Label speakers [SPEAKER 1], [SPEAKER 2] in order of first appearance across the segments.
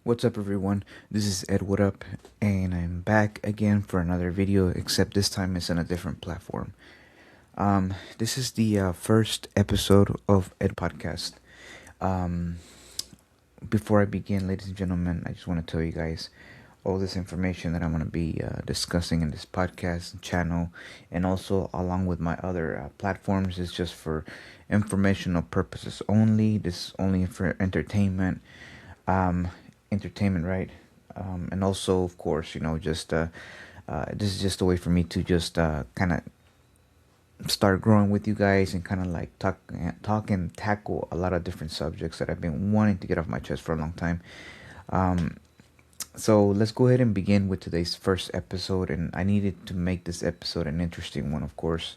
[SPEAKER 1] What's up, everyone? This is Edwhatup, and I'm back again for another video, except this time it's on a different platform. This is the first episode of Ed Podcast. Um, Before I begin, ladies and gentlemen, I just want to tell you guys all this information that I'm going to be discussing in this podcast channel, and also along with my other platforms, is just for informational purposes only. This is only for entertainment. Um, Entertainment, right? And also, of course, just this is just a way for me to just kind of start growing with you guys and kind of like talk and tackle a lot of different subjects that I've been wanting to get off my chest for a long time. Um, so let's go ahead and begin with today's first episode, and I needed to make this episode an interesting one, of course.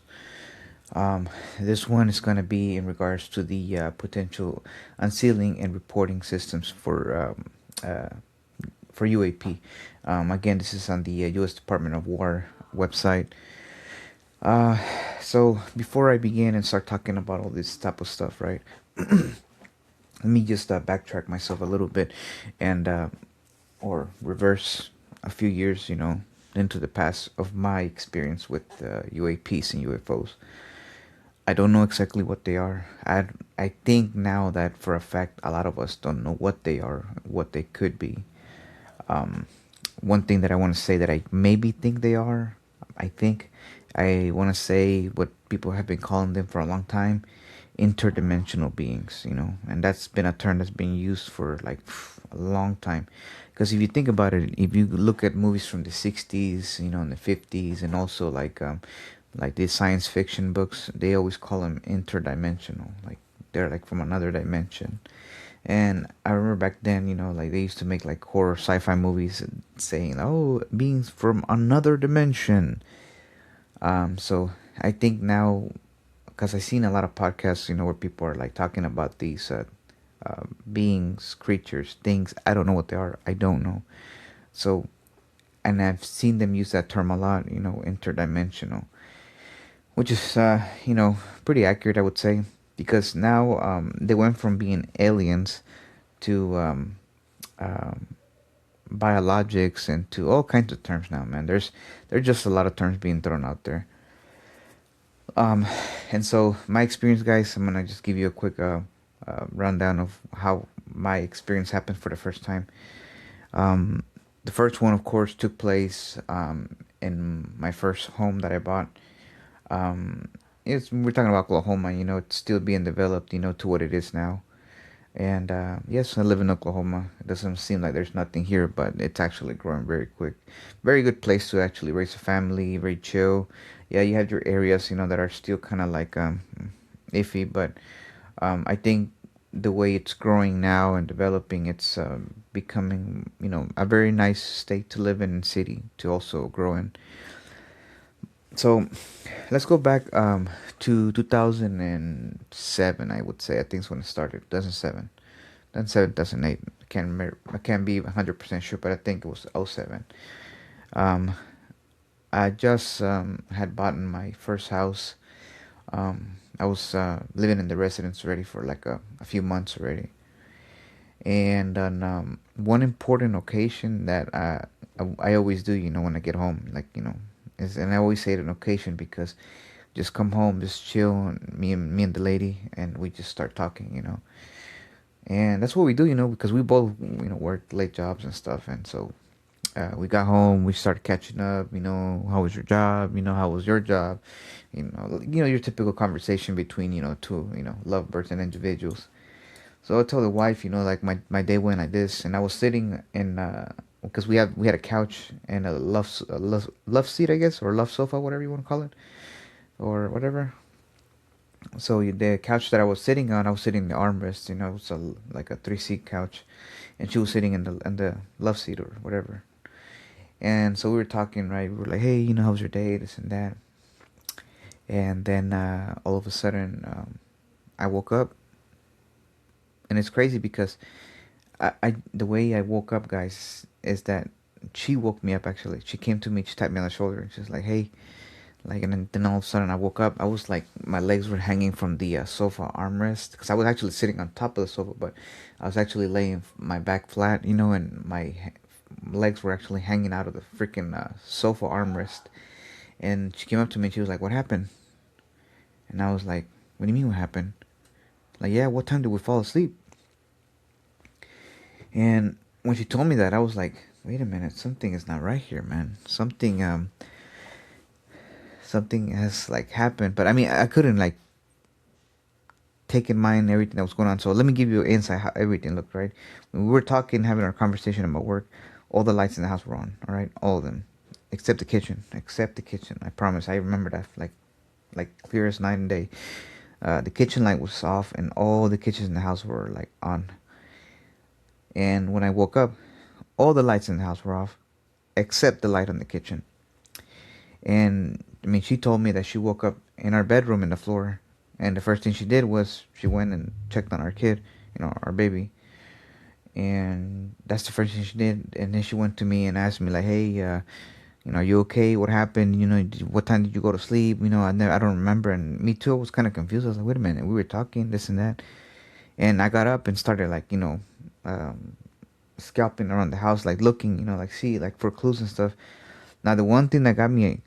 [SPEAKER 1] This one is going to be in regards to the potential unsealing and reporting systems for UAP. Again, this is on the U.S. Department of War website. Uh, so before I begin and start talking about all this type of stuff, right? Let me just backtrack myself a little bit and or reverse a few years, into the past of my experience with UAPs and UFOs. I don't know exactly what they are. I think now that for a fact a lot of us don't know what they are, what they could be. Um, One thing that I want to say that I maybe think they are, I think I want to say what people have been calling them for a long time, interdimensional beings, and that's been a term that's been used for like a long time. Because if you think about it, if you look at movies from the 60s, and the 50s, and also like these science fiction books, they always call them interdimensional, like they're like from another dimension. And I remember back then, like they used to make like horror sci-fi movies saying, "Oh, beings from another dimension." So I think now, because I've seen a lot of podcasts, where people are like talking about these beings, creatures, things. I don't know what they are. I don't know. So, and I've seen them use that term a lot, interdimensional, which is, pretty accurate, I would say, because now they went from being aliens to um, biologics and to all kinds of terms now, man. There's just a lot of terms being thrown out there. Um, and so my experience, guys, I'm gonna just give you a quick rundown of how my experience happened for the first time. Um, the first one, of course, took place in my first home that I bought. Um, we're talking about Oklahoma, it's still being developed, to what it is now. And yes, I live in Oklahoma. It doesn't seem like there's nothing here, but it's actually growing very quick. Very good place to actually raise a family, very chill. Yeah, you have your areas, that are still kind of like iffy, but I think the way it's growing now and developing, it's becoming, a very nice state to live in and city to also grow in. So let's go back to 2007, I would say. I think it's when it started. 2007. 2007, 2008. I can't be 100% sure, but I think it was '07. Um, I just had bought my first house. I was living in the residence already for like a few months already. And on one important occasion that I always do, when I get home, like, and I always say it an occasion because just come home, just chill, and me and the lady, and we just start talking. And that's what we do, because we both, work late jobs and stuff. And so we got home, we started catching up, how was your job? How was your job? Your typical conversation between, two, lovebirds and individuals. So I told the wife, like my day went like this, and I was sitting in, because we had a couch and a love seat, I guess, or love sofa, whatever you want to call it, or whatever. So the couch that I was sitting on, I was sitting in the armrest. It was like a three-seat couch, and she was sitting in the love seat or whatever. And so we were talking, right? We were like, hey, how's your day, this and that. And then all of a sudden, I woke up, and it's crazy because the way I woke up, guys, is that she woke me up. Actually, she came to me, she tapped me on the shoulder, and she's like, hey, Like, and then all of a sudden I woke up. I was like, my legs were hanging from the sofa armrest because I was actually sitting on top of the sofa, but I was actually laying my back flat, and my legs were actually hanging out of the freaking sofa armrest. And she came up to me and she was like, "What happened?" And I was like, "What do you mean what happened?" Like, "Yeah, what time did we fall asleep?" And when she told me that, I was like, "Wait a minute, something is not right here, man. Something has like happened." But I mean, I couldn't like take in mind everything that was going on. So let me give you an insight how everything looked. Right, when we were talking, having our conversation about work, all the lights in the house were on. All right, all of them, except the kitchen. Except the kitchen. I promise. I remember that like clear as night and day. The kitchen light was off, and all the kitchens in the house were like on. And when I woke up, all the lights in the house were off, except the light on the kitchen. And I mean, she told me that she woke up in our bedroom in the floor, and the first thing she did was she went and checked on our kid, our baby. And that's the first thing she did. And then she went to me and asked me like, "Hey, are you okay? What happened? What time did you go to sleep? I don't remember." And me too, I was kind of confused. I was like, "Wait a minute, we were talking this and that." And I got up and started like, um, scalping around the house, like looking, like see, like for clues and stuff. Now, the one thing that got me,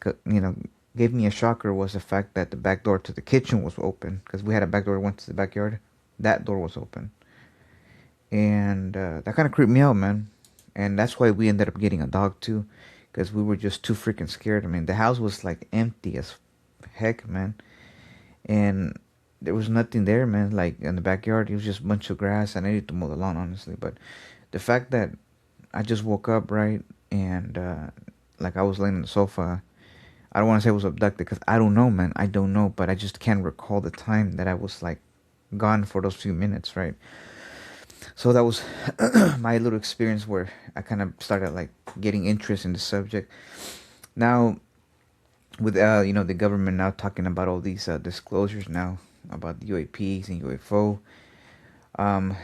[SPEAKER 1] gave me a shocker was the fact that the back door to the kitchen was open because we had a back door that went to the backyard. That door was open, and that kind of creeped me out, man. And that's why we ended up getting a dog too, because we were just too freaking scared. I mean, the house was like empty as heck, man, and there was nothing there, man. Like in the backyard, it was just a bunch of grass, and I needed to mow the lawn, honestly. But the fact that I just woke up, right, and like I was laying on the sofa. I don't want to say I was abducted because I don't know, man. I don't know, but I just can't recall the time that I was like gone for those few minutes, right? So that was my little experience where I kind of started like getting interest in the subject. Now, with the government now talking about all these disclosures now about the UAPs and UFO, um,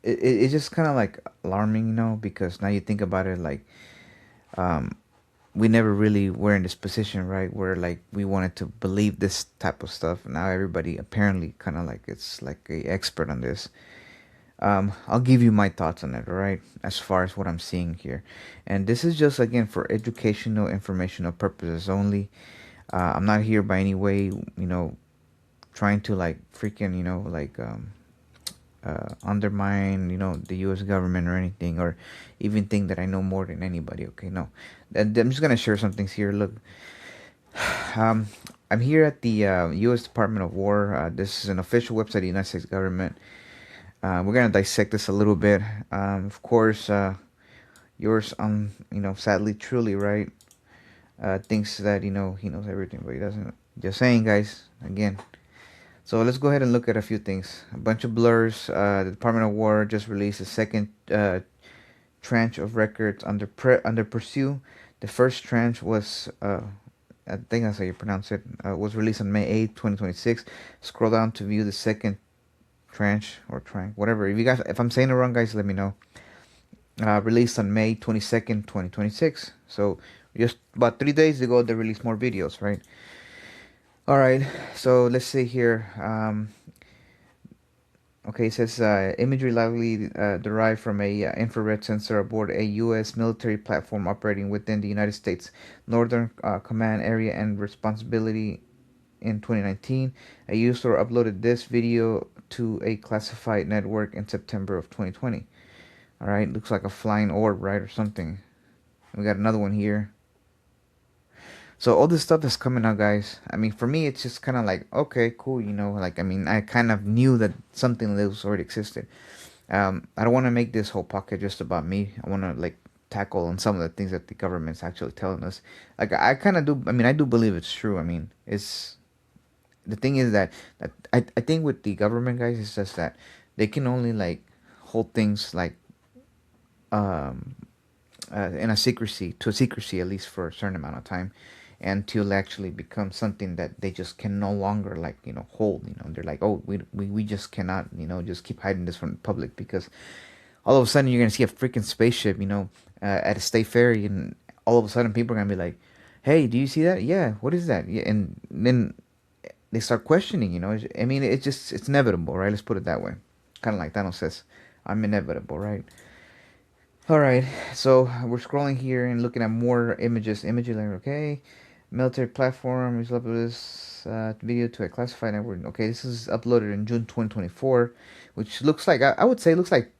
[SPEAKER 1] it's just kind of like alarming, because now you think about it, like um, we never really were in this position, right? Where like we wanted to believe this type of stuff. Now everybody apparently kind of like it's like a expert on this. I'll give you my thoughts on it, all right? As far as what I'm seeing here, and this is just again for educational, informational purposes only. I'm not here by any way, trying to like freaking, like undermine, the U.S. government or anything, or even think that I know more than anybody. Okay, no, and I'm just gonna share some things here. Look, um, I'm here at the U.S. Department of War. This is an official website of the United States government. We're gonna dissect this a little bit. Of course, yours, sadly, truly, right, thinks that he knows everything, but he doesn't. Just saying, guys. Again, so let's go ahead and look at a few things. A bunch of blurs. The Department of War just released a second tranche of records under pursue. The first tranche was, I think that's how you pronounce it, was released on May 8th, 2026. Scroll down to view the second tranche or tranche, whatever. If I'm saying it wrong, guys, let me know. Released on May 22nd, 2026. So just about 3 days ago, they released more videos, right? All right. So let's see here. Okay, it says imagery likely derived from a infrared sensor aboard a U.S. military platform operating within the United States Northern Command Area and Responsibility in 2019. A user uploaded this video to a classified network in September of 2020. All right, looks like a flying orb, right, or something. We got another one here. So all this stuff that's coming out, guys. I mean, for me, it's just kind of like, okay, cool, Like, I mean, I kind of knew that something like this already existed. I don't want to make this whole pocket just about me. I want to like tackle on some of the things that the government's actually telling us. Like, I kind of do. I mean, I do believe it's true. I mean, it's the thing is that I think with the government, guys, it's just that they can only like hold things like um in a secrecy at least for a certain amount of time until actually become something that they just can no longer like hold. They're like, oh, we just cannot just keep hiding this from the public, because all of a sudden you're gonna see a freaking spaceship at a state fair, and all of a sudden people are gonna be like, Hey, do you see that? Yeah, what is that? Yeah, and then they start questioning. I mean, it's inevitable, right? Let's put it that way. Kind of like Thanos says, "I'm inevitable," right? All right, so we're scrolling here and looking at more images. Images, like, okay, military platform is uploaded this video to a classified network. Okay, this is uploaded in June 2024, which looks like I would say looks like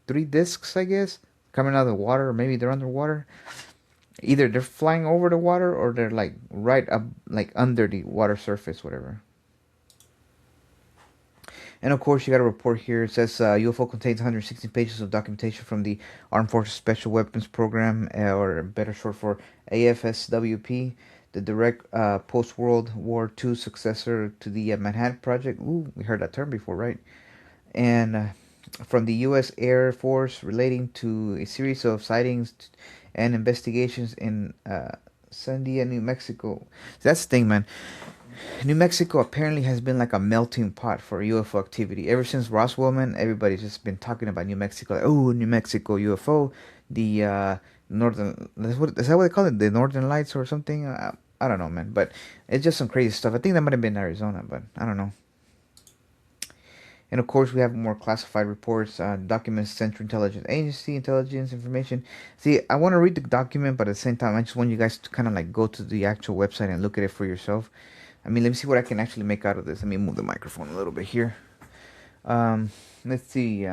[SPEAKER 1] 3 discs, I guess, coming out of the water, or maybe they're underwater. Either they're flying over the water or they're like right up, like under the water surface, whatever. And of course, you got a report here. It says UFO contains 116 pages of documentation from the Armed Forces Special Weapons Program, or better short for AFSWP, the direct post-World War II successor to the Manhattan Project. Ooh, we heard that term before, right? And from the U.S. Air Force relating to a series of sightings and investigations in Sandia, New Mexico. That's the thing, man. New Mexico apparently has been like a melting pot for UFO activity. Ever since Roswell, man, everybody's just been talking about New Mexico. Like, oh, New Mexico UFO, the northern. Is that what they call it? The Northern Lights or something? I don't know, man. But it's just some crazy stuff. I think that might have been Arizona, but I don't know. And of course, we have more classified reports, documents, Central Intelligence Agency, intelligence information. See, I want to read the document, but at the same time, I just want you guys to kind of like go to the actual website and look at it for yourself. I mean, let me see what I can actually make out of this. Let me move the microphone a little bit here. Let's see.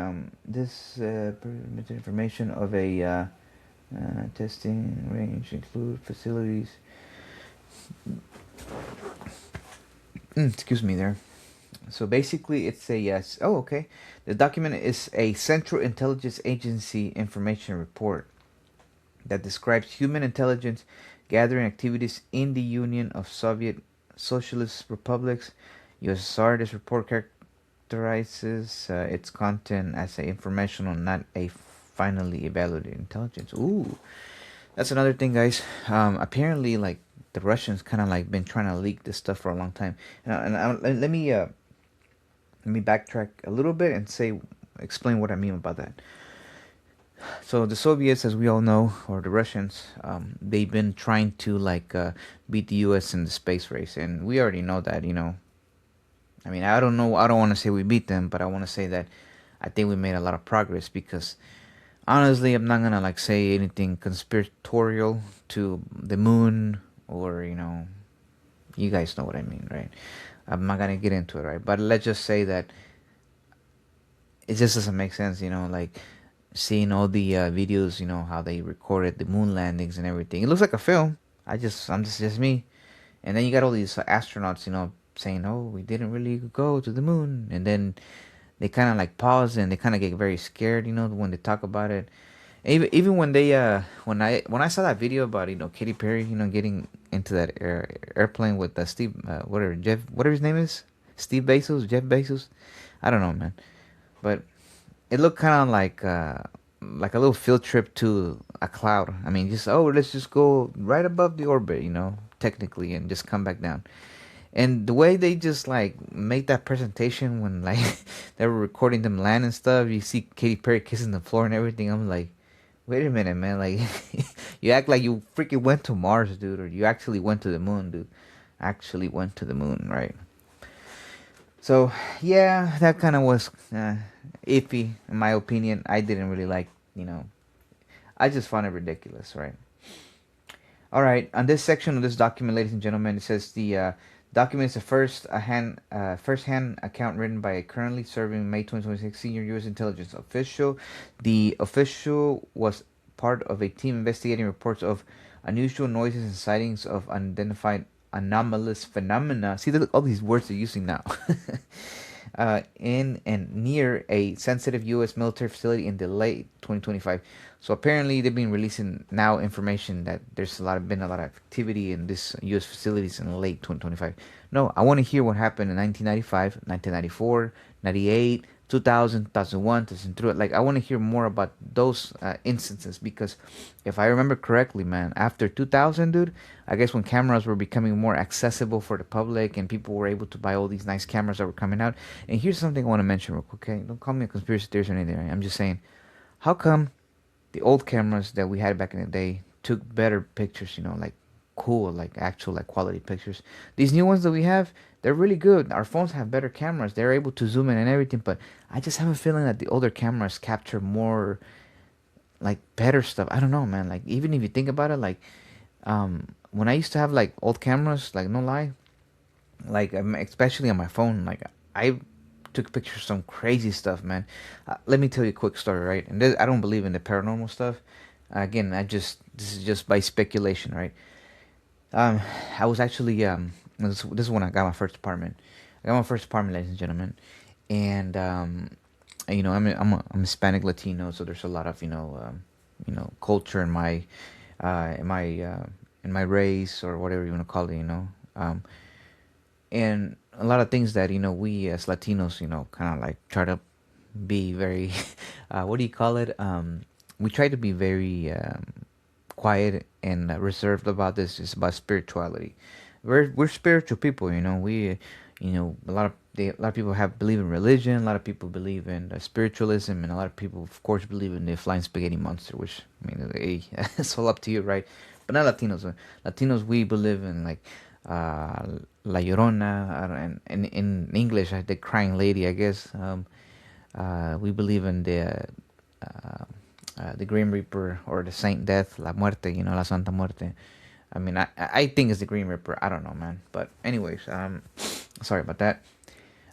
[SPEAKER 1] This permitted information of a testing range include facilities. Excuse me there. So basically, it's a yes. Oh, okay. The document is a Central Intelligence Agency information report that describes human intelligence gathering activities in the Union of Soviet Socialist Republics, USSR. This report characterizes its content as a informational, not a finally evaluated intelligence. Ooh, that's another thing, guys. Apparently, like the Russians, kind of like been trying to leak this stuff for a long time. Let me backtrack a little bit and explain what I mean about that. So the Soviets, as we all know, or the Russians, they've been trying to like beat the U.S. in the space race, and we already know that. I mean, I don't know. I don't want to say we beat them, but I want to say that I think we made a lot of progress because honestly, I'm not gonna like say anything conspiratorial to the moon or you guys know what I mean, right? I'm not gonna get into it, right? But let's just say that it just doesn't make sense, like seeing all the videos, how they recorded the moon landings and everything. It looks like a film. I'm just me. And then you got all these astronauts, saying, "Oh, we didn't really go to the moon," and then they kind of like pause and they kind of get very scared, when they talk about it. Even when they when I saw that video about Katy Perry, getting into that airplane with Steve, whatever his name is, Steve Bezos, Jeff Bezos, I don't know, man, but it looked kind of like a little field trip to a cloud. I mean, just let's just go right above the orbit, technically, and just come back down. And the way they just like make that presentation when like they were recording them land and stuff, you see Katy Perry kissing the floor and everything. I'm like, wait a minute, man! Like, you act like you freaking went to Mars, dude, or you actually went to the moon, dude. Actually went to the moon, right? So yeah, that kind of was iffy in my opinion. I didn't really like, I just found it ridiculous, right? All right, on this section of this document, ladies and gentlemen, it says the document is a first-hand account written by a currently serving May 2026 senior U.S. intelligence official. The official was part of a team investigating reports of unusual noises and sightings of unidentified anomalous phenomena. See, look, all these words they're using now. In and near a sensitive U.S. military facility in the late 2025. So apparently they've been releasing now information that there's been a lot of activity in this U.S. facilities in late 2025. No, I want to hear what happened in 1995, 1994, 98, 2000, 2001, 2002. Like, I want to hear more about those instances because if I remember correctly, man, after 2000, dude, I guess when cameras were becoming more accessible for the public and people were able to buy all these nice cameras that were coming out. And here's something I want to mention real quick, okay? Don't call me a conspiracy theorist or anything, right? I'm just saying, how come the old cameras that we had back in the day took better pictures, like cool, like actual like quality pictures. These new ones that we have, they're really good. Our phones have better cameras. They're able to zoom in and everything, but I just have a feeling that the older cameras capture more like better stuff. I don't know, man. Like even if you think about it, like when I used to have like old cameras, like no lie, like especially on my phone, like I took pictures of some crazy stuff, man. Let me tell you a quick story, right? And I don't believe in the paranormal stuff. Again, this is just by speculation, right? Um, I was actually this is when I got my first apartment. I got my first apartment, ladies and gentlemen, and I'm Hispanic Latino, so there's a lot of culture in my race or whatever you want to call it, and a lot of things that we as Latinos kind of like try to be very what do you call it? We try to be very quiet and reserved about this. It's about spirituality. We're spiritual people, we a lot of people have believe in religion. A lot of people believe in spiritualism, and a lot of people, of course, believe in the flying spaghetti monster. Which I mean, hey, it's all up to you, right? But not Latinos. Latinos, we believe in like La Llorona, and in English, the crying lady, I guess. We believe in the Grim Reaper or the Saint Death, La Muerte, La Santa Muerte. I mean, I think it's the Green Reaper. I don't know, man. But anyways, sorry about that.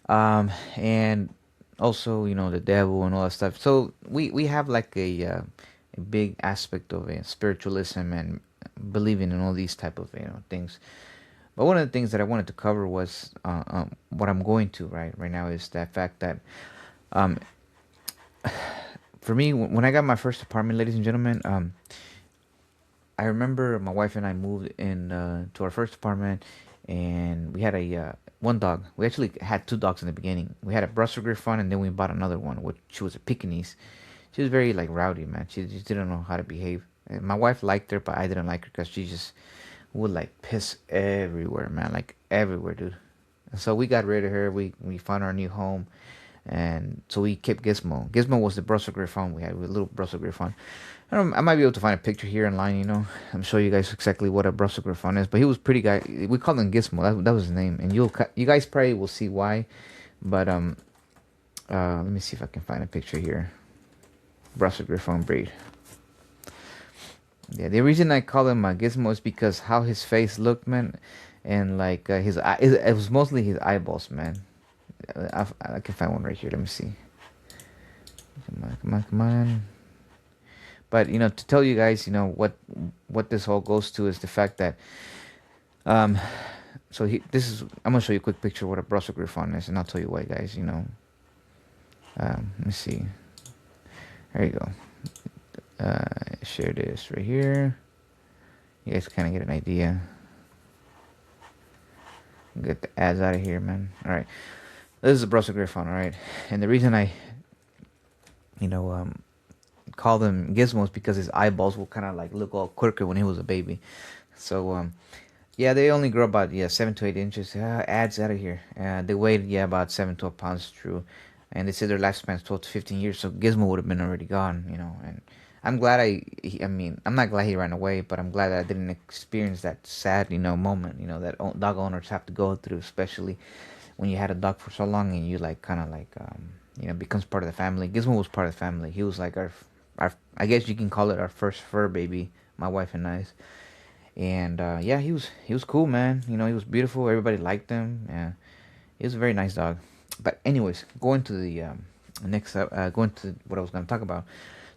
[SPEAKER 1] And also, the devil and all that stuff. So we have like a big aspect of spiritualism and believing in all these type of things. But one of the things that I wanted to cover was what I'm going to right now is that fact that um, for me, when I got my first apartment, ladies and gentlemen, I remember my wife and I moved in to our first apartment, and we had a one dog. We actually had two dogs in the beginning. We had a Brussels Griffon, and then we bought another one, which she was a Pekingese. She was very like rowdy, man. She just didn't know how to behave. And my wife liked her, but I didn't like her because she just would like piss everywhere, man, like everywhere, dude. And so we got rid of her. We found our new home, and so we kept Gizmo. Gizmo was the Brussels Griffon we had, a little Brussels Griffon. I might be able to find a picture here online, I'm show you guys exactly what a Brussels Griffon is. But he was pretty guy. We called him Gizmo. That was his name, and you guys probably will see why. But let me see if I can find a picture here. Brussels Griffon breed. Yeah, the reason I call him Gizmo is because how his face looked, man, and like his eye. It was mostly his eyeballs, man. I can find one right here. Let me see. Come on. But to tell you guys, what this all goes to is the fact that, so I'm gonna show you a quick picture of what a Brussels Griffon is, and I'll tell you why, guys. Let me see. There you go. Share this right here. You guys kind of get an idea. Get the ads out of here, man. All right. This is a Brussels Griffon, all right? And the reason I, call them Gizmos because his eyeballs will kind of like look all quirky when he was a baby. So, yeah, they only grow about 7 to 8 inches. Ads out of here. They weighed about 7 to 12 pounds, true. And they said their lifespan is 12 to 15 years. So Gizmo would have been already gone, And I'm glad I'm not glad he ran away, but I'm glad that I didn't experience that sad, moment, that dog owners have to go through, especially when you had a dog for so long and you like kind of like becomes part of the family. Gizmo was part of the family. He was like our I guess you can call it our first fur baby, my wife and I's. And yeah, he was cool, man. He was beautiful. Everybody liked him. Yeah, he was a very nice dog. But anyways, going to the going to what I was gonna talk about.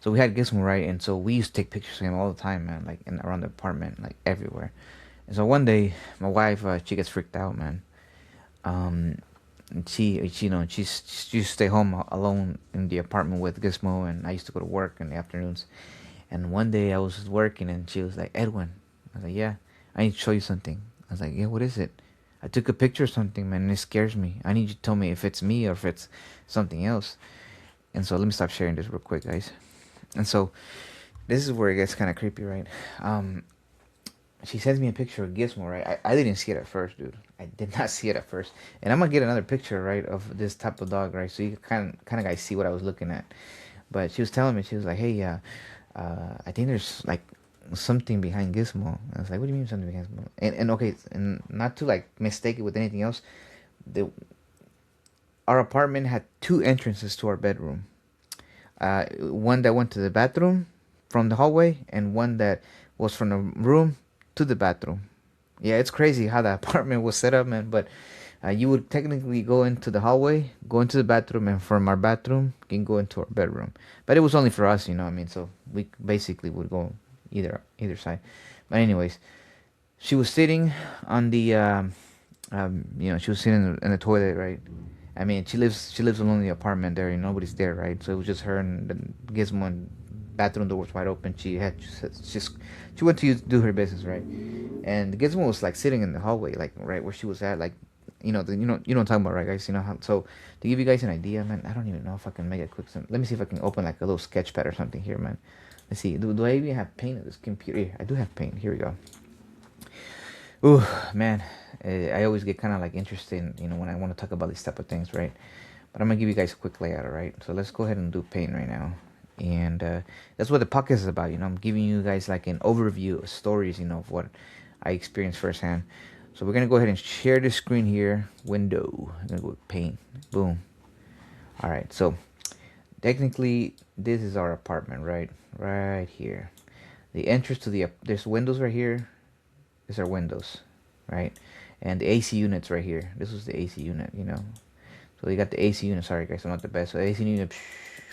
[SPEAKER 1] So we had Gizmo, right? And so we used to take pictures of him all the time, man, like around the apartment, like everywhere. And so one day, my wife, she gets freaked out, man. And she used to stay home alone in the apartment with Gizmo, and I used to go to work in the afternoons. And one day I was working, and she was like, "Edwin," I was like, "Yeah, I need to show you something." I was like, "Yeah, what is it?" I took a picture of something, man, and it scares me. I need you to tell me if it's me or if it's something else. And so let me stop sharing this real quick, guys. And so this is where it gets kind of creepy, right? She sends me a picture of Gizmo, right? I didn't see it at first, dude. I did not see it at first. And I'm gonna get another picture, right, of this type of dog, right? So you kind of guys see what I was looking at. But she was telling me, she was like, "Hey, I think there's like something behind Gizmo. I was like, what do you mean something behind Gizmo? And okay, and not to like mistake it with anything else. The Our apartment had two entrances to our bedroom. One that went to the bathroom from the hallway, and one that was from the room to the bathroom. Yeah, it's crazy how the apartment was set up, man. But you would technically go into the hallway, go into the bathroom, and from our bathroom, you can go into our bedroom. But it was only for us, you know what I mean? So we basically would go either side. But anyways, she was sitting on the, she was sitting in the toilet, right? I mean, she lives alone in the apartment there, and nobody's there, right? So it was just her and the Gizmo, and bathroom door was wide open. Just she went to do her business, right? And Gizmo was like sitting in the hallway, like right where she was at, like you know what I'm talking about, right, guys? You know how? So to give you guys an idea, man, I don't even know if I can make it quick. Let me see if I can open like a little sketch pad or something here, man. Let's see. Do I even have paint on this computer? Yeah, I do have paint. Here we go. Ooh, man, I always get kind of like interested, when I want to talk about these type of things, right? But I'm gonna give you guys a quick layout, all right? So let's go ahead and do paint right now, and that's what the podcast is about. I'm giving you guys like an overview of stories, of what I experienced firsthand. So we're gonna go ahead and share the screen here. Window. I'm gonna go with paint. Boom. All right. So technically, this is our apartment, right? Right here. The entrance to there's windows right here. These are windows, right? And the AC unit's right here. This was the AC unit. So you got the AC unit. Sorry, guys, I'm not the best. So the AC unit,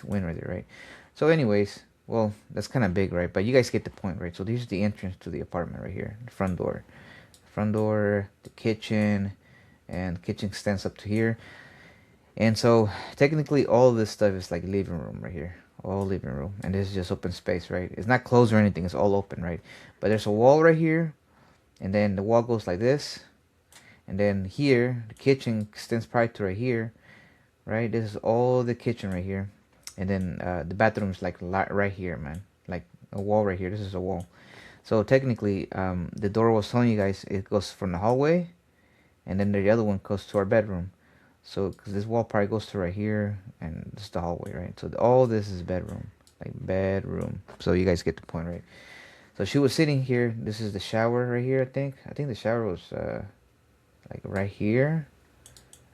[SPEAKER 1] win right there, right? So anyways, well, that's kind of big, right? But you guys get the point, right? So this is the entrance to the apartment right here. The front door. The kitchen, and the kitchen extends up to here. And so technically all this stuff is like living room right here. All living room. And this is just open space, right? It's not closed or anything. It's all open, right? But there's a wall right here. And then the wall goes like this. And then here, the kitchen extends probably to right here. Right? This is all the kitchen right here. And then the bathroom is like right here, man. Like a wall right here. This is a wall. So technically, the door was telling you guys it goes from the hallway. And then the other one goes to our bedroom. So, because this wall probably goes to right here. And this is the hallway, right? So all this is bedroom. Like bedroom. So you guys get the point, right? So she was sitting here. This is the shower right here, I think. I think the shower was like right here.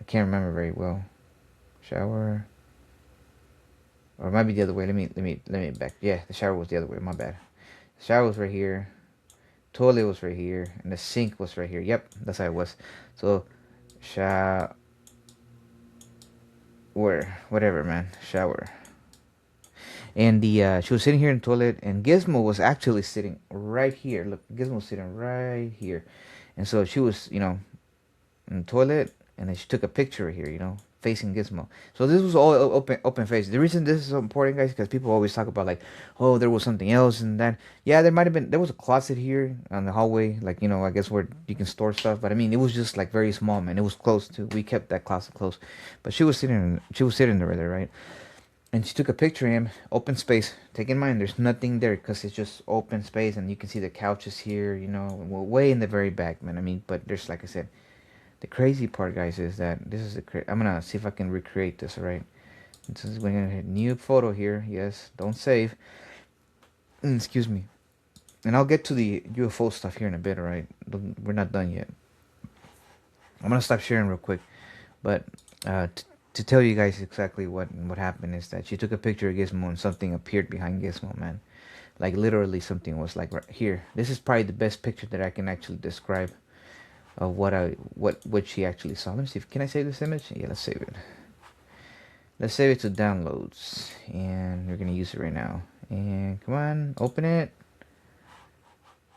[SPEAKER 1] I can't remember very well. Shower. Or it might be the other way. Let me back. Yeah, the shower was the other way. My bad. The shower was right here. Toilet was right here. And the sink was right here. Yep, that's how it was. So, shower. Whatever, man. Shower. And she was sitting here in the toilet, and Gizmo was actually sitting right here. Look, Gizmo was sitting right here. And so she was, in the toilet, and then she took a picture here, facing Gizmo. So this was all open face. The reason this is so important, guys, because people always talk about like, oh, there was something else and that. Yeah, there was a closet here on the hallway, like, I guess where you can store stuff. But I mean, it was just like very small, man. It was close to. We kept that closet close. But she was sitting there, right? And she took a picture of him, open space. Take in mind, there's nothing there because it's just open space, and you can see the couches here, way in the very back, man. I mean, but there's, like I said, the crazy part, guys, is that this is I'm gonna see if I can recreate this, all right? This is going to hit new photo here. Yes, don't save. Excuse me. And I'll get to the UFO stuff here in a bit, all right? We're not done yet. I'm gonna stop sharing real quick, but to tell you guys exactly what happened is that she took a picture of Gizmo and something appeared behind Gizmo, man. Like literally something was like right here. This is probably the best picture that I can actually describe of what she actually saw. Let me see. Can I save this image? Yeah, let's save it. Let's save it to downloads, and we're gonna use it right now. And come on, open it.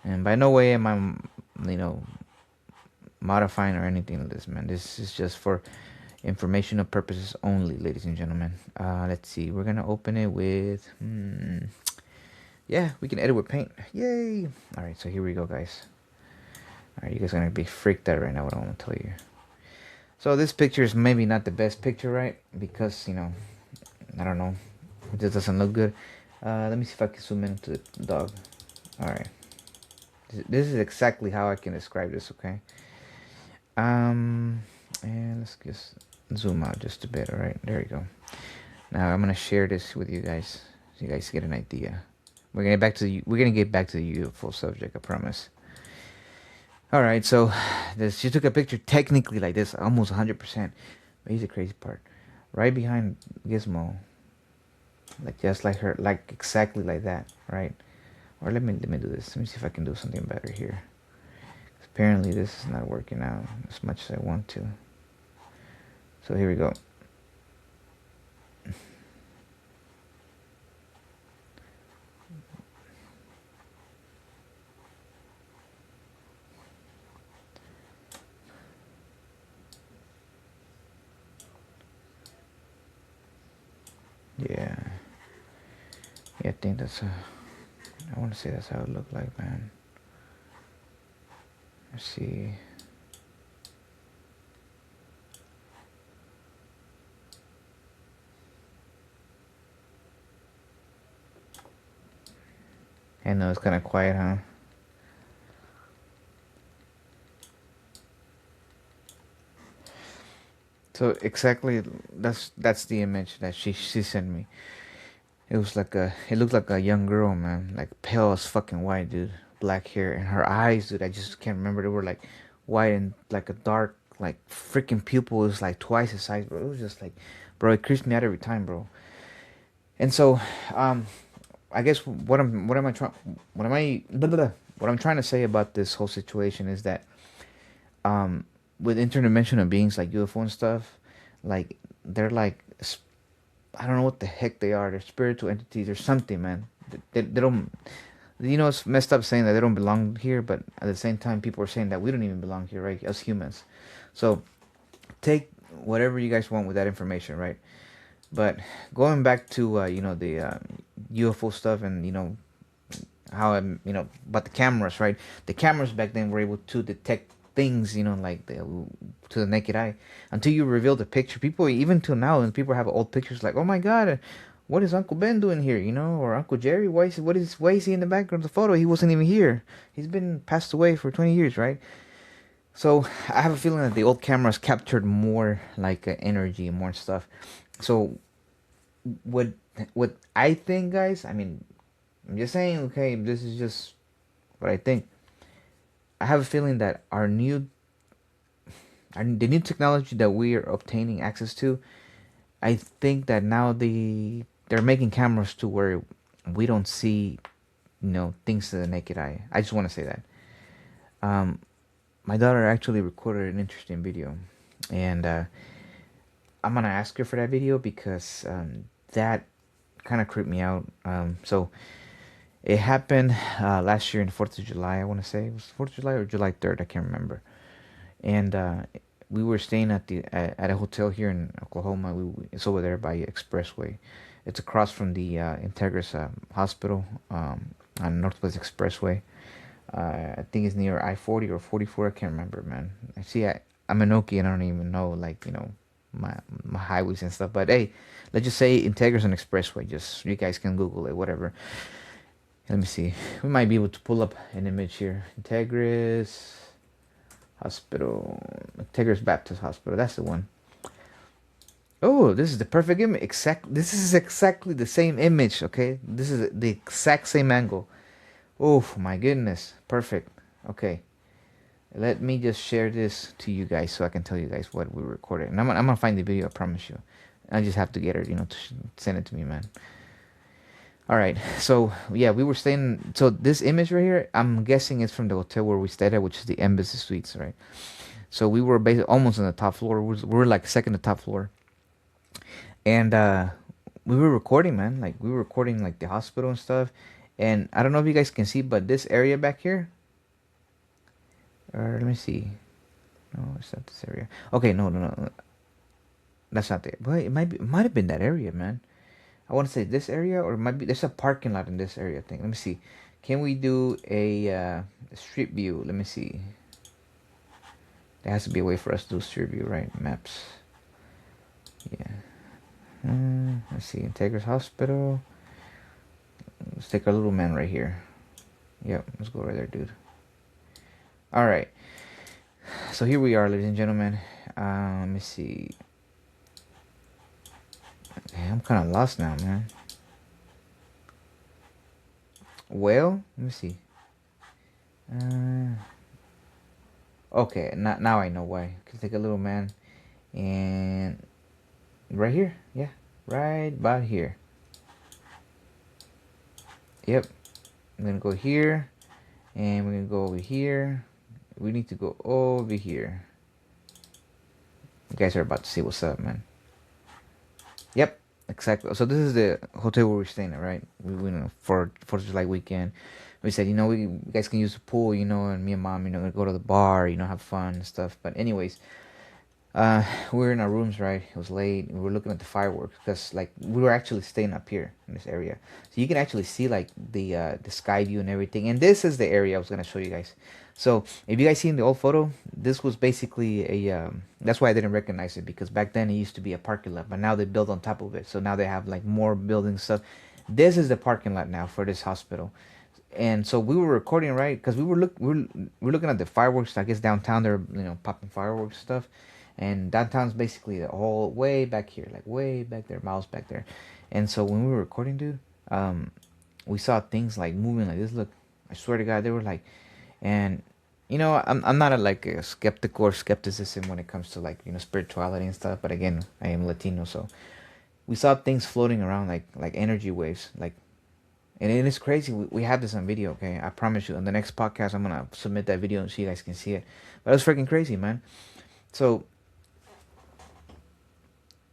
[SPEAKER 1] And by no way am I, modifying or anything like this, man. This is just for informational purposes only, ladies and gentlemen. Let's see. We're gonna open it with. Yeah, we can edit with paint. Yay! All right, so here we go, guys. All right, you guys are gonna be freaked out right now. What I want to tell you. So this picture is maybe not the best picture, right? Because I don't know, it just doesn't look good. Let me see if I can zoom into the dog. All right, this is exactly how I can describe this. Okay. And let's just zoom out just a bit. All right, there you go. Now I'm gonna share this with you guys so you guys get an idea. We're gonna get back to the UFO subject. I promise. All right. So, this she took a picture technically like this, almost 100%. But here's the crazy part. Right behind Gizmo, like just like her, like exactly like that, right? Or let me do this. Let me see if I can do something better here. Apparently, this is not working out as much as I want to. So here we go. Yeah. Yeah, I think that's I want to say that's how it looked like, man. Let's see. I know it's kind of quiet, huh? So exactly, that's the image that she sent me. It looked like a young girl, man, like pale as fucking white, dude, black hair, and her eyes, dude, I just can't remember. They were like white and like a dark, like freaking pupil was like twice the size, bro. It was just like, bro, it creeps me out every time, bro. And so, um, I guess what I'm trying to say about this whole situation is that with interdimensional beings like UFO and stuff, like they're like I don't know what the heck they are. They're spiritual entities or something, man. They don't. You know, it's messed up saying that they don't belong here, but at the same time, people are saying that we don't even belong here, right? As humans. So take whatever you guys want with that information, right? But going back to the UFO stuff and how about the cameras, right? The cameras back then were able to detect things, like to the naked eye. Until you reveal the picture, people even till now, and people have old pictures like, oh my god, what is Uncle Ben doing here? Or Uncle Jerry? Why is he in the background of the photo? He wasn't even here. He's been passed away for 20 years, right? So I have a feeling that the old cameras captured more like energy and more stuff. So what what I think, guys, I mean, I'm just saying, okay, this is just what I think. I have a feeling that the new technology that we are obtaining access to, I think that now they're making cameras to where we don't see, things to the naked eye. I just want to say that. Um, my daughter actually recorded an interesting video, and I'm gonna ask her for that video because that kind of creeped me out. So it happened last year in 4th of July. I want to say it was 4th of July or July 3rd. I can't remember. And we were staying at a hotel here in Oklahoma. It's over there by Expressway. It's across from the Integris Hospital on Northwest Expressway. I think it's near I-40 or 44. I can't remember, man. I'm an Okie and I don't even know, like, my highways and stuff. But hey, let's just say Integris and Expressway. Just you guys can Google it, whatever. Let me see. We might be able to pull up an image here. Integris Hospital. Integris Baptist Hospital. That's the one. Oh, this is the perfect image. This is exactly the same image. Okay, this is the exact same angle. Oh my goodness, perfect. Okay, let me just share this to you guys so I can tell you guys what we recorded. And I'm gonna find the video. I promise you. I just have to get her, to send it to me, man. All right, so yeah, we were staying. So this image right here, I'm guessing it's from the hotel where we stayed at, which is the Embassy Suites, right? So we were basically almost on the top floor. We were like second to top floor, and we were recording, man. Like we were recording like the hospital and stuff. And I don't know if you guys can see, but this area back here, or let me see. No, it's not this area. Okay, no, that's not there. But it might have been that area, man. I want to say this area, or it might be there's a parking lot in this area. I think. Let me see. Can we do a street view? Let me see. There has to be a way for us to do street view, right? Maps. Yeah. Let's see. Integris Hospital. Let's take our little man right here. Yep. Let's go right there, dude. All right. So here we are, ladies and gentlemen. Let me see. Okay, I'm kind of lost now, man. Well, let me see. Uh, okay, now I know why. Cause take a little man and right here, yeah, right about here. Yep, I'm gonna go here, and we're gonna go over here. We need to go over here. You guys are about to see what's up, man. Yep, exactly. So this is the hotel where we're staying at, right? We know for 4th of July weekend. We said, we you guys can use the pool, and me and mom, gonna go to the bar, have fun and stuff. But anyways, we were in our rooms, right? It was late. We were looking at the fireworks because, like, we were actually staying up here in this area, so you can actually see like the sky view and everything. And this is the area I was gonna show you guys. So if you guys see in the old photo, this was basically a. That's why I didn't recognize it, because back then it used to be a parking lot, but now they built on top of it. So now they have like more building stuff. This is the parking lot now for this hospital. And so we were recording, right? Because we were looking at the fireworks. I guess downtown they're popping fireworks stuff, and downtown's basically all way back here, like way back there, miles back there. And so when we were recording, dude, we saw things like moving like this. Look, I swear to God, they were like, and I'm not like a skeptical or skepticism when it comes to like spirituality and stuff. But again, I am Latino, so we saw things floating around like energy waves, like. And it is crazy. We have this on video, okay? I promise you. On the next podcast, I'm gonna submit that video so you guys can see it. But it was freaking crazy, man. So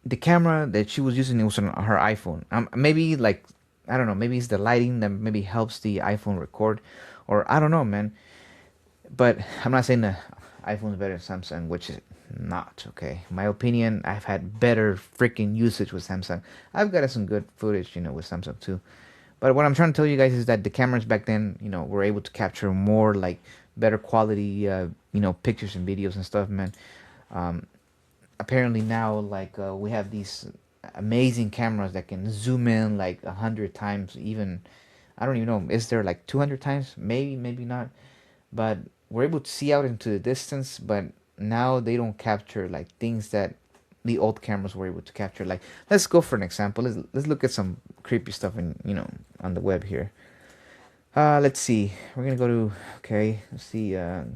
[SPEAKER 1] the camera that she was using, it was on her iPhone. Maybe like, I don't know. Maybe it's the lighting that maybe helps the iPhone record, or I don't know, man. But I'm not saying the iPhone is better than Samsung, which is not, okay. In my opinion, I've had better freaking usage with Samsung. I've got some good footage, with Samsung too. But what I'm trying to tell you guys is that the cameras back then, were able to capture more like better quality, pictures and videos and stuff, man. Um, Apparently now, like we have these amazing cameras that can zoom in like 100 times, even I don't even know. Is there like 200 times? Maybe, maybe not. But we're able to see out into the distance. But now they don't capture like things that the old cameras were able to capture. Like, let's go for an example. Let's look at some creepy stuff in on the web here. Let's see. We're gonna go to, okay. Let's see. We're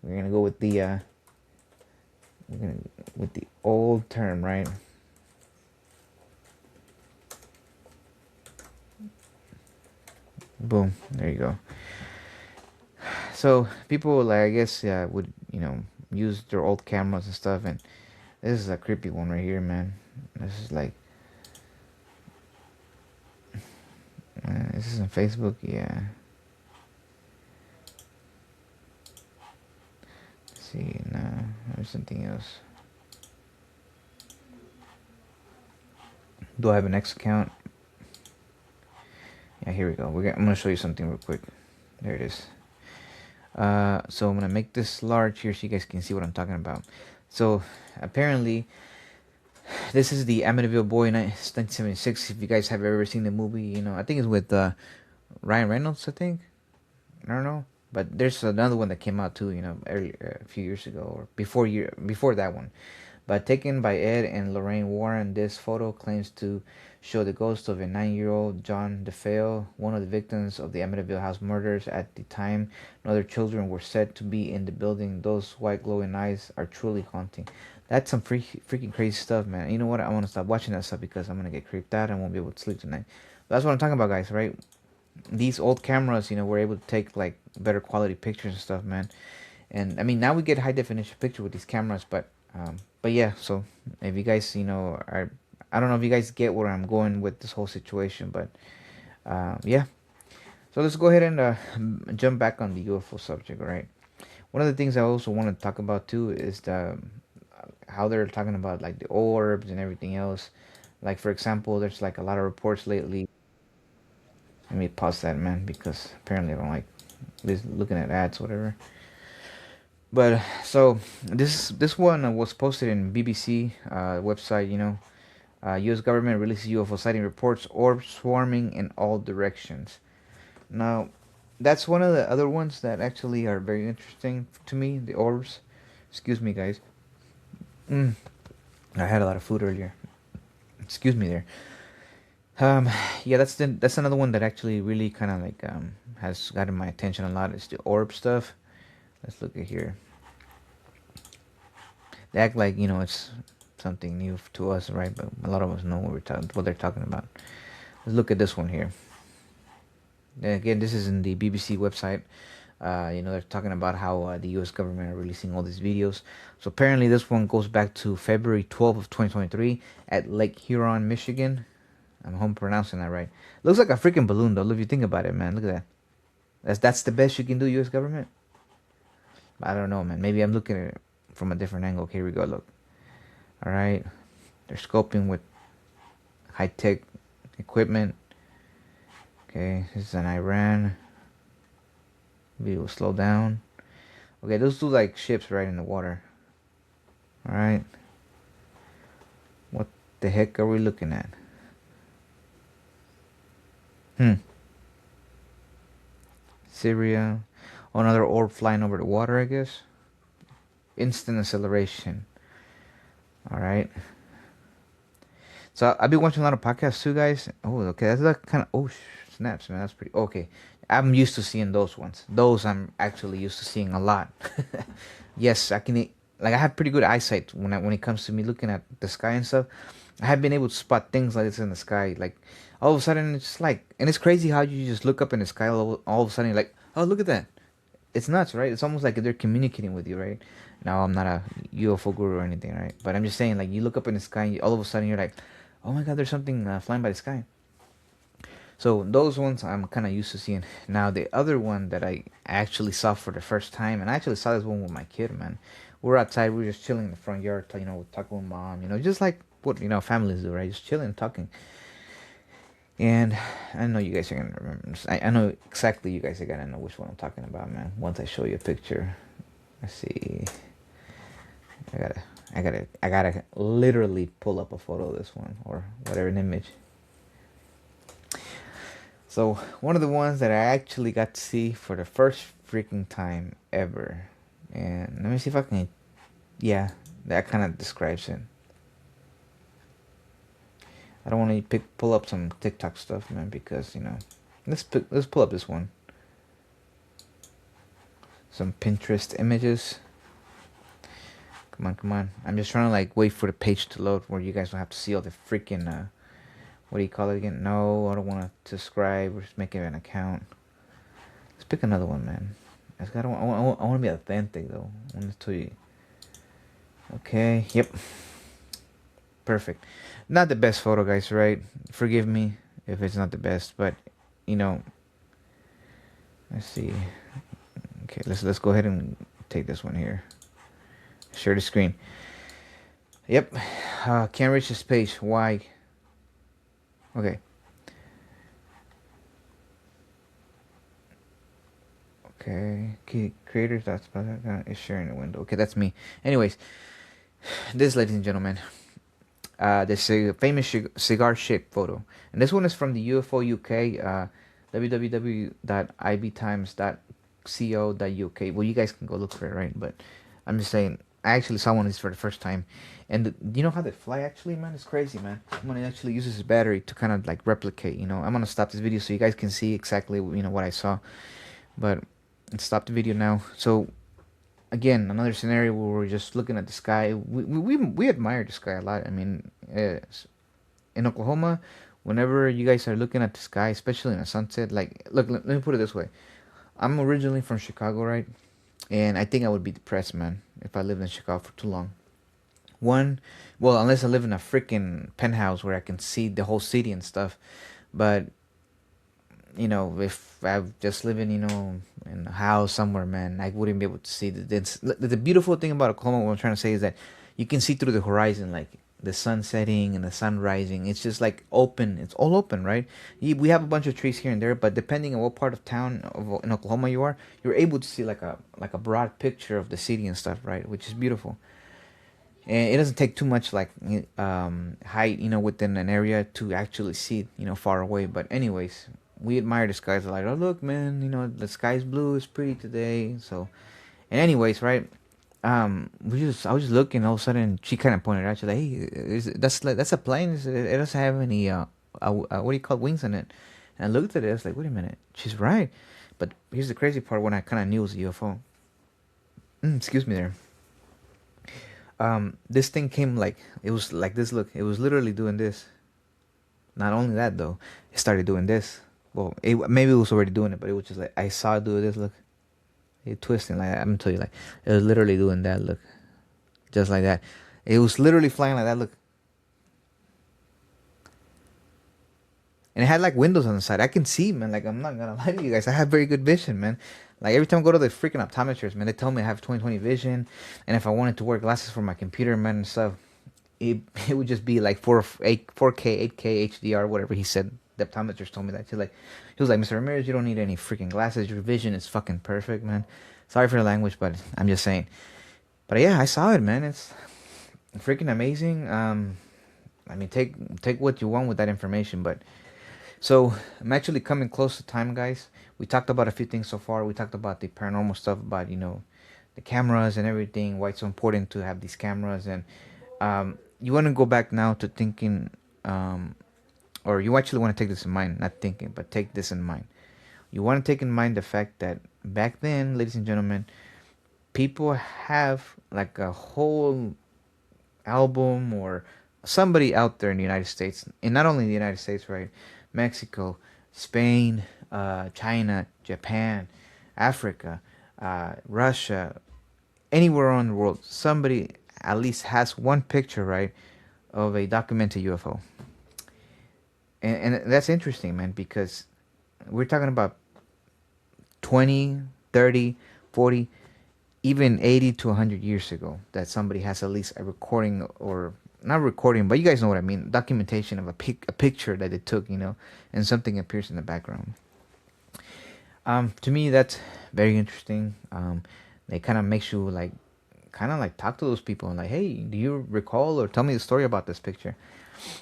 [SPEAKER 1] gonna go with the old term, right? Boom. There you go. So people, like, I guess, would use their old cameras and stuff, and this is a creepy one right here, man. This is like, this is on Facebook, yeah. Let's see, no, there's something else. Do I have an X account? Yeah, here we go. I'm gonna show you something real quick. There it is. So I'm gonna make this large here so you guys can see what I'm talking about. So apparently, this is the Amityville Boy 1976. If you guys have ever seen the movie, I think it's with Ryan Reynolds. I think, I don't know, but there's another one that came out too. Earlier, a few years ago or before that one. But taken by Ed and Lorraine Warren, this photo claims to show the ghost of a 9-year-old John DeFeo, one of the victims of the Amityville House murders. At the time, no other children were said to be in the building. Those white glowing eyes are truly haunting. That's some freaking crazy stuff, man. You know what? I want to stop watching that stuff because I'm gonna get creeped out. I won't be able to sleep tonight. But that's what I'm talking about, guys. Right? These old cameras, were able to take like better quality pictures and stuff, man. And I mean, now we get high definition picture with these cameras, but yeah. So if you guys, are, I don't know if you guys get where I'm going with this whole situation, but yeah. So let's go ahead and jump back on the UFO subject, right? One of the things I also want to talk about too is how they're talking about like the orbs and everything else. Like, for example, there's like a lot of reports lately. Let me pause that, man, because apparently I don't like this looking at ads, whatever. But so this one was posted in BBC website. U.S. government releases UFO sighting reports, orbs swarming in all directions. Now, that's one of the other ones that actually are very interesting to me. The orbs. Excuse me, guys. I had a lot of food earlier. Excuse me there. Um, yeah, that's another one that actually really kind of like has gotten my attention a lot. Is the orb stuff. Let's look at here. They act like it's something new to us, right? But a lot of us know what they're talking about. Let's look at this one here. And again, this is in the BBC website. They're talking about how the U.S. government are releasing all these videos. So apparently, this one goes back to February 12th of 2023 at Lake Huron, Michigan. I'm home pronouncing that right. Looks like a freaking balloon, though. If you think about it, man, look at that. That's the best you can do, U.S. government. I don't know, man. Maybe I'm looking at it from a different angle. Okay, here we go. Look. All right, they're scoping with high tech equipment. Okay, this is in Iran. Maybe it will slow down. Okay, those two like ships right in the water. All right. What the heck are we looking at? Syria. Oh, another orb flying over the water, I guess. Instant acceleration. All right. So I've been watching a lot of podcasts too, guys. Oh, okay. That's that kind of. Oh, snaps, man. That's pretty. Okay. I'm used to seeing those ones. Those I'm actually used to seeing a lot. Yes, I can. Like I have pretty good eyesight when it comes to me looking at the sky and stuff. I have been able to spot things like this in the sky. Like all of a sudden, it's just like, and it's crazy how you just look up in the sky. All of a sudden, you're like, oh, look at that. It's nuts, right? It's almost like they're communicating with you, right? Now I'm not a UFO guru or anything, right? But I'm just saying, like you look up in the sky, and all of a sudden you're like, oh my god, there's something flying by the sky. So those ones I'm kind of used to seeing. Now the other one that I actually saw for the first time, and I actually saw this one with my kid, man. We're outside, we're just chilling in the front yard, talking with mom, just like what families do, right? Just chilling, talking. And I know you guys are gonna remember. I know exactly you guys are gonna know which one I'm talking about, man. Once I show you a picture, let's see. I gotta literally pull up a photo of this one or whatever, an image. So one of the ones that I actually got to see for the first freaking time ever, and let me see if I can. Yeah, that kind of describes it. I don't want to pull up some TikTok stuff, man, because let's pull up this one. Some Pinterest images. Come on, come on. I'm just trying to like wait for the page to load where you guys don't have to see all the freaking what do you call it again? No, I don't want to subscribe or just make it an account. Let's pick another one, man. I want to be authentic though. I want to tell you. Okay. Yep. Perfect. Not the best photo, guys, right? Forgive me if it's not the best, but you know, let's see. Okay, let's go ahead and take this one here. Share the screen. Yep. Can't reach this page. Why? Okay. Okay. Creators. That's is sharing the window. Okay, that's me. Anyways, this, ladies and gentlemen, this famous cigar-shaped photo, and this one is from the UFO UK. www.ibtimes.co.uk. Well, you guys can go look for it, right? But I'm just saying, I actually saw one of these for the first time, and you know how they fly? Actually, man, it's crazy, man. I'm gonna actually use this battery to kind of like replicate. I'm gonna stop this video so you guys can see exactly what I saw. But let's stop the video now. So again, another scenario where we're just looking at the sky. We admire the sky a lot. I mean, in Oklahoma, whenever you guys are looking at the sky, especially in a sunset, like, look, let me put it this way. I'm originally from Chicago, right? And I think I would be depressed, man, if I lived in Chicago for too long. One, well, unless I live in a freaking penthouse where I can see the whole city and stuff. But if I just living, in a house somewhere, man, I wouldn't be able to see the beautiful thing about Oklahoma. What I'm trying to say is that you can see through the horizon, like the sun setting and the sun rising. It's just like open. It's all open, right? We have a bunch of trees here and there, but depending on what part of town in Oklahoma you are, you're able to see like a broad picture of the city and stuff, right? Which is beautiful. And it doesn't take too much like height, within an area to actually see, far away. But anyways, we admire the skies. Like, oh look, man, the sky's blue. It's pretty today. So, and anyways, right? I was just looking. All of a sudden, she kind of pointed out. She's like, "Hey, that's a plane. It doesn't have any what do you call it, wings on it. And I looked at it. I was like, wait a minute, she's right. But here's the crazy part: when I kind of knew it was a UFO. Excuse me there. This thing came like it was like this. Look, it was literally doing this. Not only that though, it started doing this. Well, maybe it was already doing it, but it was just like I saw it do this. Look, it twisting like that. I'm gonna tell you, like it was literally doing that. Look, just like that. It was literally flying like that. Look, and it had like windows on the side. I can see, man. Like I'm not gonna lie to you guys. I have very good vision, man. Like every time I go to the freaking optometrist, man, they tell me I have 20/20 vision, and if I wanted to wear glasses for my computer, man, and stuff, it it would just be like 4K, 8K, HDR, whatever he said. The optometrist told me that. He was like, Mr. Ramirez, you don't need any freaking glasses. Your vision is fucking perfect, man. Sorry for the language, but I'm just saying. But yeah, I saw it, man. It's freaking amazing. I mean, take what you want with that information, but so I'm actually coming close to time, guys. We talked about a few things so far. We talked about the paranormal stuff, about the cameras and everything. Why it's so important to have these cameras, and you want to go back now to thinking, or you actually want to take this in mind, not thinking, but take this in mind. You want to take in mind the fact that back then, ladies and gentlemen, people have like a whole album or somebody out there in the United States, and not only in the United States, right? Mexico, Spain, China, Japan, Africa, Russia, anywhere around the world, somebody at least has one picture, right, of a documented UFO. And that's interesting, man, because we're talking about 20, 30, 40, even 80 to 100 years ago that somebody has at least a recording, or not recording, but you guys know what I mean, documentation of a picture that they took, and something appears in the background. To me, that's very interesting. They kind of makes you like, kind of like talk to those people and like, hey, do you recall or tell me the story about this picture?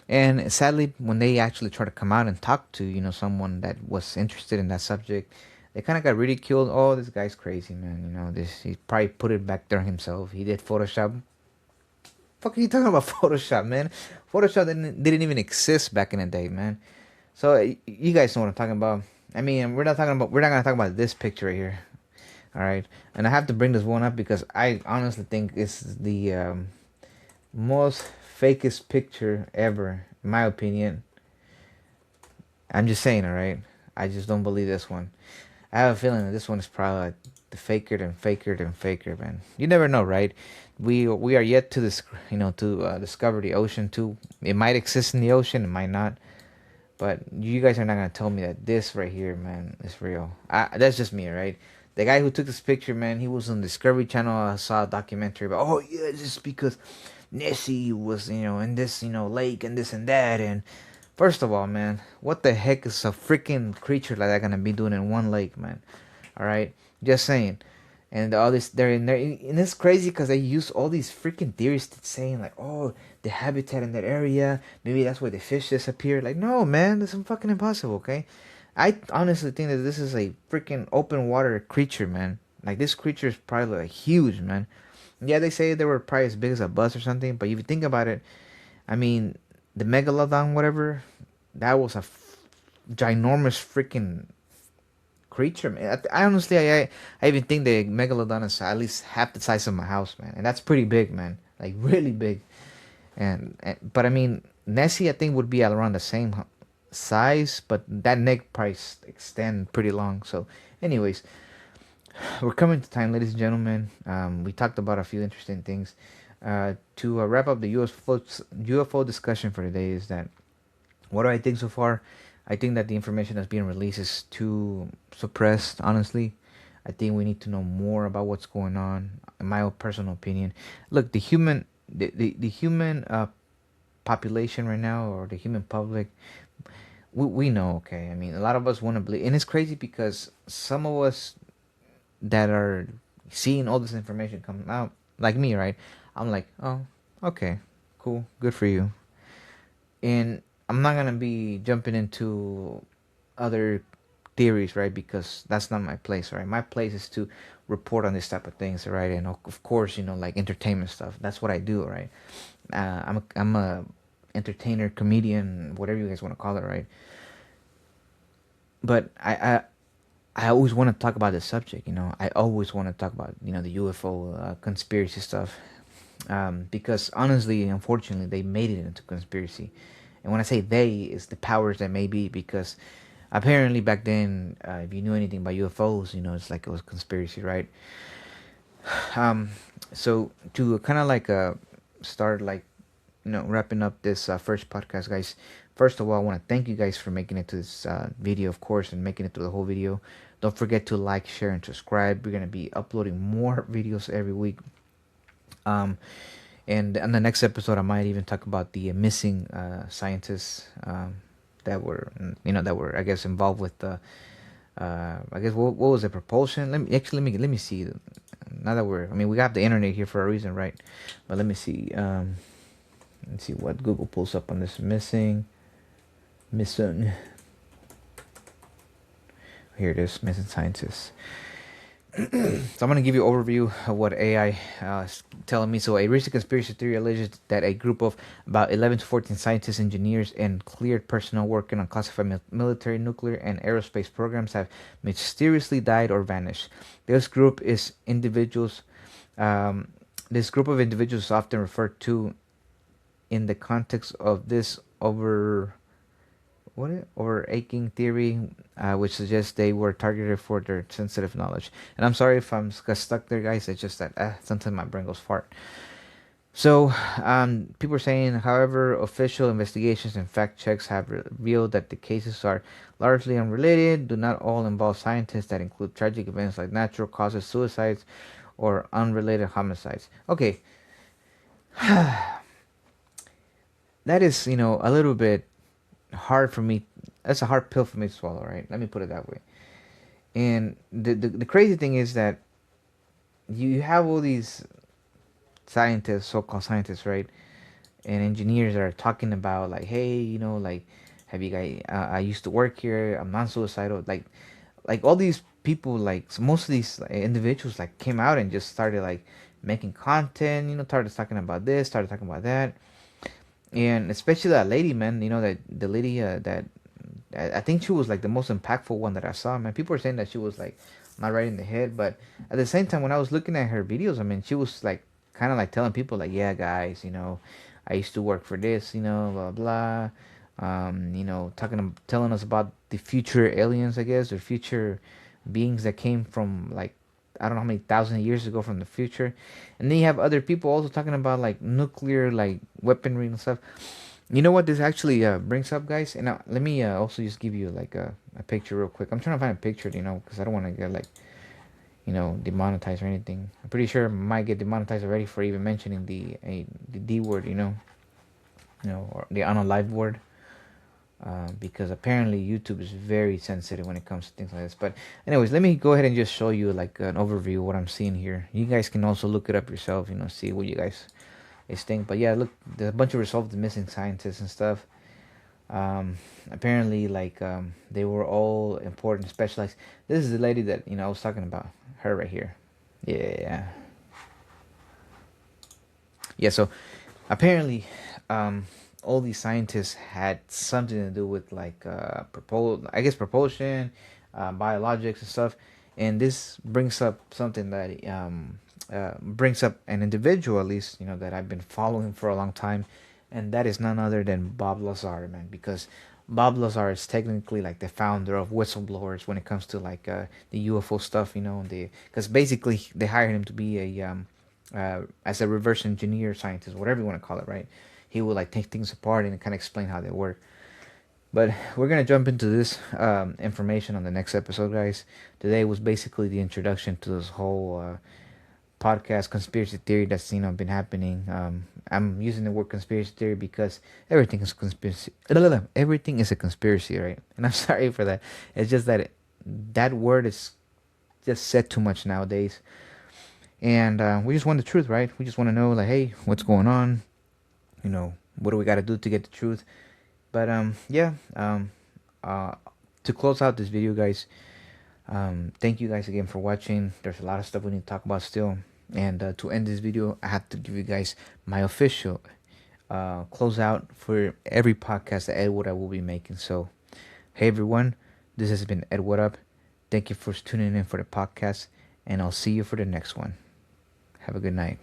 [SPEAKER 1] And sadly, when they actually try to come out and talk to someone that was interested in that subject, they kind of got ridiculed. Oh, this guy's crazy, man. This, he probably put it back there himself. He did Photoshop. Fuck are you talking about Photoshop, man? Photoshop didn't even exist back in the day, man. So you guys know what I'm talking about. I mean, we're not gonna talk about this picture right here. All right, and I have to bring this one up because I honestly think it's the most fakest picture ever, in my opinion. I'm just saying, all right. I just don't believe this one. I have a feeling that this one is probably like the faker and faker and faker, man. You never know, right? We are yet to discover the ocean too. It might exist in the ocean, it might not. But you guys are not gonna tell me that this right here, man, is real. That's just me, right? The guy who took this picture, man, he was on Discovery Channel. I saw a documentary about, oh yeah, just because Nessie was, in this, lake and this and that. And first of all, man, what the heck is a freaking creature like that gonna be doing in one lake, man? All right, just saying. And all this, they're in there, and it's crazy because they use all these freaking theories to saying like, oh, the habitat in that area, maybe that's where the fish disappeared. Like, no, man, that's fucking impossible. Okay, I honestly think that this is a freaking open water creature, man. Like this creature is probably like huge, man. Yeah, they say they were probably as big as a bus or something, but if you think about it, I mean, the megalodon, whatever, that was a ginormous freaking creature, man. I honestly, I even think the megalodon is at least half the size of my house, man, and that's pretty big, man, like really big. And but I mean, Nessie, I think would be around the same size, but that neck probably extend pretty long. So, anyways, we're coming to time, ladies and gentlemen. We talked about a few interesting things. To wrap up the UFO discussion for today is that what do I think so far? I think that the information that's being released is too suppressed, honestly. I think we need to know more about what's going on, in my own personal opinion. Look, the human population right now, or the human public, we know, okay? I mean, a lot of us want to believe. And it's crazy because some of us that are seeing all this information come out, like me, right? I'm like, oh, okay, cool, good for you. And I'm not gonna be jumping into other theories, right? Because that's not my place, right? My place is to report on this type of things, right? And of course, like entertainment stuff. That's what I do, right? I'm a entertainer, comedian, whatever you guys want to call it, right? But I always want to talk about this subject. I always want to talk about the UFO conspiracy stuff, because honestly, unfortunately, they made it into conspiracy. And when I say they, it's the powers that may be, because apparently back then, if you knew anything about UFOs, it's like it was conspiracy, right? Um, so to kind of like start like wrapping up this first podcast, guys. First of all, I want to thank you guys for making it to this video, of course, and making it through the whole video. Don't forget to like, share, and subscribe. We're gonna be uploading more videos every week. Um, and on the next episode, I might even talk about the missing scientists that were, I guess, involved with the, I guess, what was the propulsion? Let me see. Now that we got the internet here for a reason, right? But let me see. Let's see what Google pulls up on this missing. Here it is, missing scientists. So I'm going to give you an overview of what AI is telling me. So a recent conspiracy theory alleges that a group of about 11 to 14 scientists, engineers, and cleared personnel working on classified military, nuclear, and aerospace programs have mysteriously died or vanished. This group is individuals. This group of individuals is often referred to in the context of this overarching theory, which suggests they were targeted for their sensitive knowledge. And I'm sorry if I'm stuck there, guys. It's just that sometimes my brain goes fart. So people are saying, however, official investigations and fact checks have revealed that the cases are largely unrelated, do not all involve scientists, that include tragic events like natural causes, suicides, or unrelated homicides. Okay. That is, a little bit hard for me. That's a hard pill for me to swallow, right? Let me put it that way. And the crazy thing is that you have all these scientists, so-called scientists, right, and engineers that are talking about like, hey, like, have you guys? I used to work here. I'm non-suicidal. Like all these people, like, so most of these individuals, like, came out and just started like making content. Started talking about this, started talking about that. And especially that lady, man, that the lady that I think she was like the most impactful one that I saw, man. People were saying that she was like not right in the head, but at the same time, when I was looking at her videos, I mean, she was like kind of like telling people like, yeah, guys, I used to work for this, blah blah, telling us about the future aliens, I guess, or future beings that came from like I don't know how many thousands of years ago from the future. And then you have other people also talking about like nuclear like weaponry and stuff. You know what this actually brings up, guys? And let me also just give you like a picture real quick. I'm trying to find a picture, because I don't want to get like, demonetized or anything. I'm pretty sure I might get demonetized already for even mentioning the D word, or the unalive word. Because apparently YouTube is very sensitive when it comes to things like this. But anyways, let me go ahead and just show you like an overview of what I'm seeing here. You guys can also look it up yourself, see what you guys think. But yeah, look, there's a bunch of results of missing scientists and stuff. Apparently, like, they were all important, specialized. This is the lady that I was talking about, her right here. Yeah. So apparently, all these scientists had something to do with like propulsion, biologics and stuff. And this brings up something that brings up an individual, at least, that I've been following for a long time, and that is none other than Bob Lazar, man. Because Bob Lazar is technically like the founder of whistleblowers when it comes to like the UFO stuff, because basically they hired him to be a as a reverse engineer scientist, whatever you want to call it, right? He will like take things apart and kind of explain how they work. But we're gonna jump into this information on the next episode, guys. Today was basically the introduction to this whole podcast conspiracy theory that's been happening. I'm using the word conspiracy theory because everything is conspiracy. Everything is a conspiracy, right? And I'm sorry for that. It's just that that word is just said too much nowadays. And we just want the truth, right? We just want to know, like, hey, what's going on? What do we got to do to get the truth? But yeah. To close out this video, guys, thank you guys again for watching. There's a lot of stuff we need to talk about still. And to end this video, I have to give you guys my official close out for every podcast that Edwhatup will be making. So, hey everyone, this has been Edwhatup. Thank you for tuning in for the podcast, and I'll see you for the next one. Have a good night.